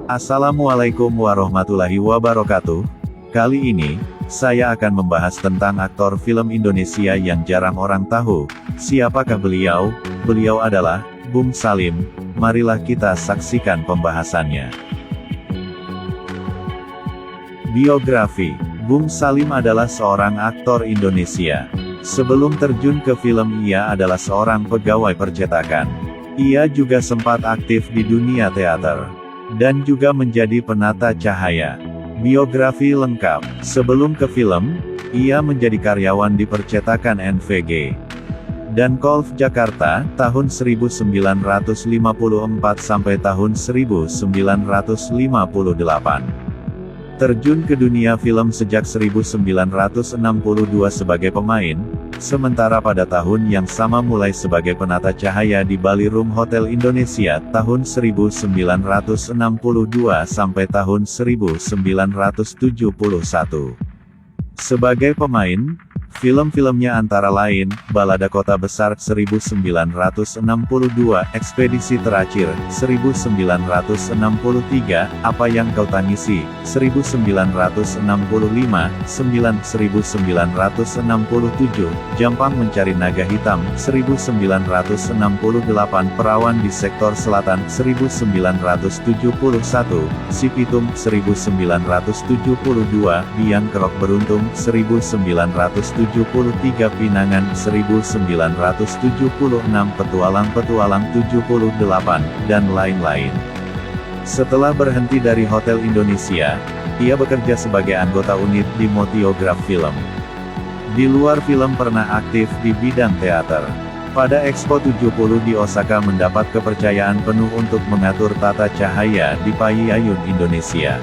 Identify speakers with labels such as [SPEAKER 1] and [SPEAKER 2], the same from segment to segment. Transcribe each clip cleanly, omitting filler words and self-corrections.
[SPEAKER 1] Assalamualaikum warahmatullahi wabarakatuh. Kali ini, saya akan membahas tentang aktor film Indonesia yang jarang orang tahu. Siapakah beliau? Beliau adalah Bung Salim. Marilah kita saksikan pembahasannya. Biografi. Bung Salim adalah seorang aktor Indonesia. Sebelum terjun ke film, ia adalah seorang pegawai percetakan. Ia juga sempat aktif di dunia teater dan juga menjadi penata cahaya. Biografi lengkap. Sebelum ke film, ia menjadi karyawan di percetakan NVG dan Kolf Jakarta, tahun 1954 sampai tahun 1958. Terjun ke dunia film sejak 1962 sebagai pemain, sementara pada tahun yang sama mulai sebagai penata cahaya di Ballroom Hotel Indonesia, tahun 1962 sampai tahun 1971. Sebagai pemain, film-filmnya antara lain, Balada Kota Besar 1962, Ekspedisi Terakhir 1963, Apa Yang Kau Tangisi 1965, 1967, Jampang Mencari Naga Hitam 1968, Perawan di Sektor Selatan 1971, Si Pitung 1972, Biang Kerok Beruntung 1973, Pinangan 1976, Petualang-Petualang 78, dan lain-lain. Setelah berhenti dari Hotel Indonesia, ia bekerja sebagai anggota unit di Motiograf Film. Di luar film pernah aktif di bidang teater. Pada Expo 70 di Osaka mendapat kepercayaan penuh untuk mengatur tata cahaya di Payiyayun Indonesia.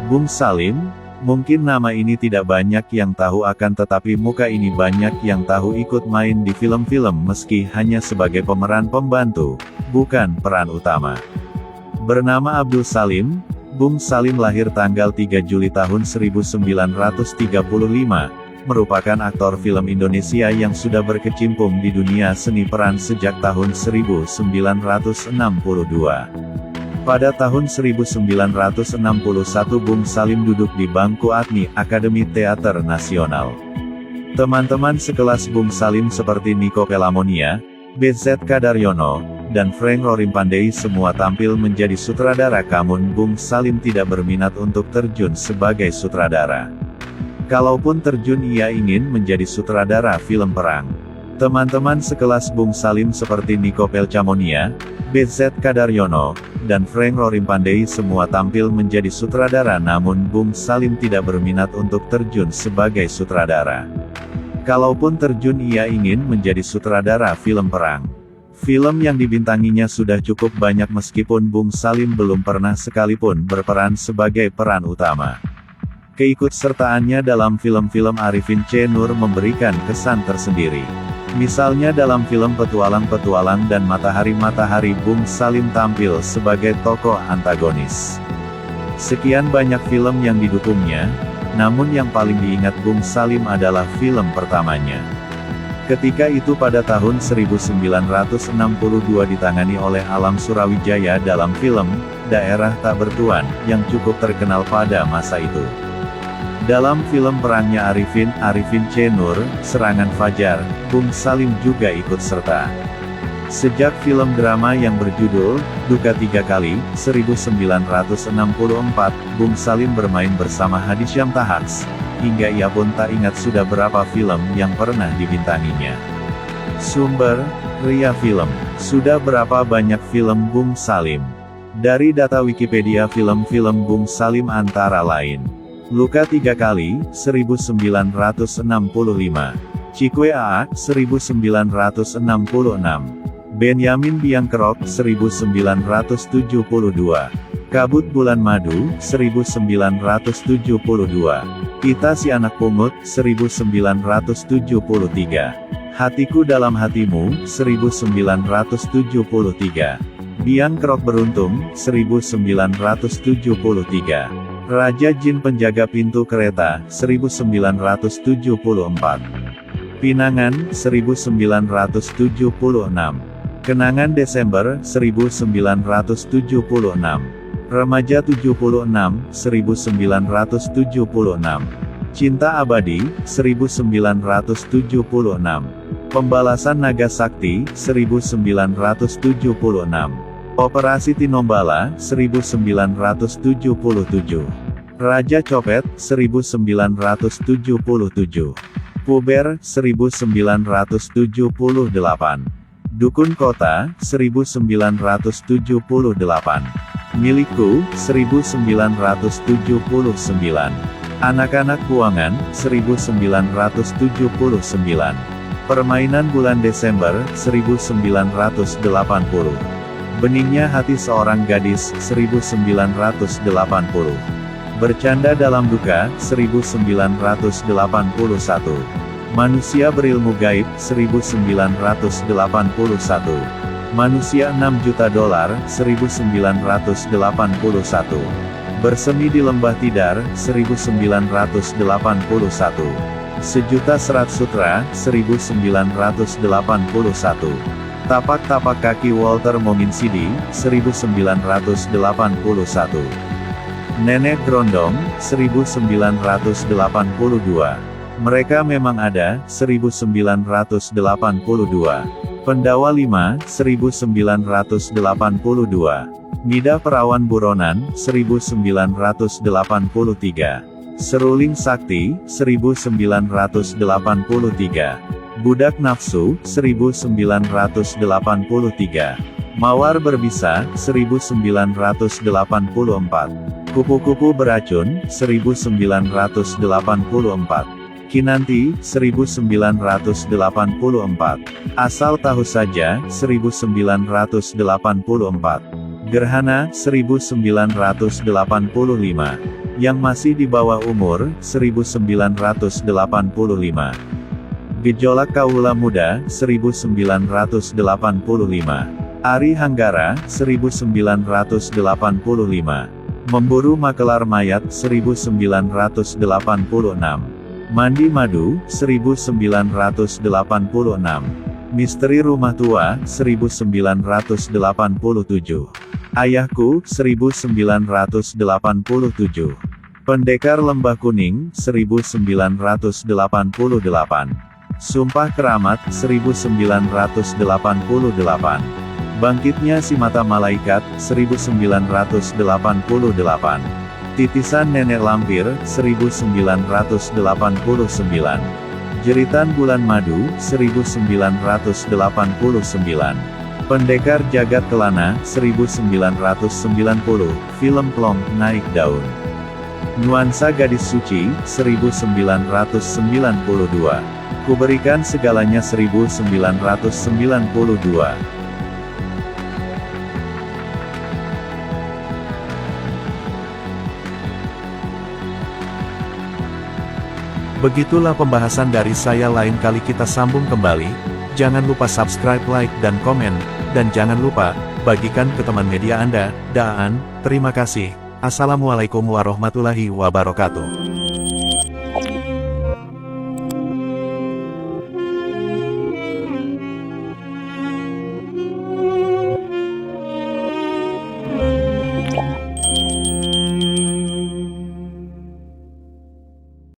[SPEAKER 1] Bung Salim. Mungkin nama ini tidak banyak yang tahu, akan tetapi muka ini banyak yang tahu. Ikut main di film-film meski hanya sebagai pemeran pembantu, bukan peran utama. Bernama Abdul Salim, Bung Salim lahir tanggal 3 Juli tahun 1935, merupakan aktor film Indonesia yang sudah berkecimpung di dunia seni peran sejak tahun 1962. Pada tahun 1961 Bung Salim duduk di bangku ATNI, Akademi Teater Nasional. Teman-teman sekelas Bung Salim seperti Niko Pelamonia, BZ Kadaryono, dan Frank Rorimpandey semua tampil menjadi sutradara, namun Bung Salim tidak berminat untuk terjun sebagai sutradara. Kalaupun terjun, ia ingin menjadi sutradara film perang. Teman-teman sekelas Bung Salim seperti Niko Pelcamonia, BZ Kadaryono, dan Frank Rorimpandey semua tampil menjadi sutradara, namun Bung Salim tidak berminat untuk terjun sebagai sutradara. Kalaupun terjun, ia ingin menjadi sutradara film perang. Film yang dibintanginya sudah cukup banyak meskipun Bung Salim belum pernah sekalipun berperan sebagai peran utama. Keikutsertaannya dalam film-film Arifin C. Nur memberikan kesan tersendiri. Misalnya dalam film Petualang-Petualang dan Matahari-Matahari, Bung Salim tampil sebagai tokoh antagonis. Sekian banyak film yang didukungnya, namun yang paling diingat Bung Salim adalah film pertamanya. Ketika itu pada tahun 1962 ditangani oleh Alam Surawijaya dalam film Daerah Tak Bertuan, yang cukup terkenal pada masa itu. Dalam film perangnya Arifin C. Nur, Serangan Fajar, Bung Salim juga ikut serta. Sejak film drama yang berjudul Duka Tiga Kali, 1964, Bung Salim bermain bersama Hadisyam Tahaks, hingga ia pun tak ingat sudah berapa film yang pernah dibintanginya. Sumber, Ria Film. Sudah berapa banyak film Bung Salim? Dari data Wikipedia, film-film Bung Salim antara lain: Luka Tiga Kali, 1965. Cikwe Aa, 1966. Benyamin Biang Kerok, 1972. Kabut Bulan Madu, 1972. Kita Si Anak Pungut, 1973. Hatiku Dalam Hatimu, 1973. Biang Kerok Beruntung, 1973. Raja Jin Penjaga Pintu Kereta, 1974. Pinangan, 1976. Kenangan Desember 1976. Remaja 76, 1976. Cinta Abadi, 1976. Pembalasan Naga Sakti, 1976. Operasi Tinombala, 1977. Raja Copet, 1977. Puber, 1978. Dukun Kota, 1978. Milikku, 1979. Anak-anak Buangan, 1979. Permainan Bulan Desember, 1980. Beningnya Hati Seorang Gadis, 1980. Bercanda Dalam Duka, 1981. Manusia Berilmu Gaib, 1981. Manusia 6 juta dolar, 1981. Bersemi di Lembah Tidar, 1981. Sejuta Serat Sutra, 1981. Tapak-tapak kaki Walter Mominsidi, 1981. Nenek Grondong, 1982. Mereka Memang Ada, 1982. Pendawa 5, 1982. Mida Perawan Buronan, 1983. Seruling Sakti, 1983. Budak Nafsu, 1983. Mawar Berbisa, 1984. Kupu-kupu Beracun, 1984. Kinanti, 1984. Asal Tahu Saja, 1984. Gerhana, 1985. Yang masih di bawah umur, 1985. Gejolak Kaula Muda, 1985. Ari Hanggara, 1985. Memburu Makelar Mayat, 1986. Mandi Madu, 1986. Misteri Rumah Tua, 1987. Ayahku, 1987. Pendekar Lembah Kuning, 1988. Sumpah Keramat, 1988. Bangkitnya Si Mata Malaikat, 1988. Titisan Nenek Lampir, 1989. Jeritan Bulan Madu, 1989. Pendekar Jagat Kelana, 1990. Film Plong, Naik Daun. Nuansa Gadis Suci, 1992. Kuberikan Segalanya, 1992.
[SPEAKER 2] Begitulah pembahasan dari saya, lain kali kita sambung kembali. Jangan lupa subscribe, like, dan komen. Dan jangan lupa, bagikan ke teman media Anda. Terima kasih. Assalamualaikum warahmatullahi wabarakatuh.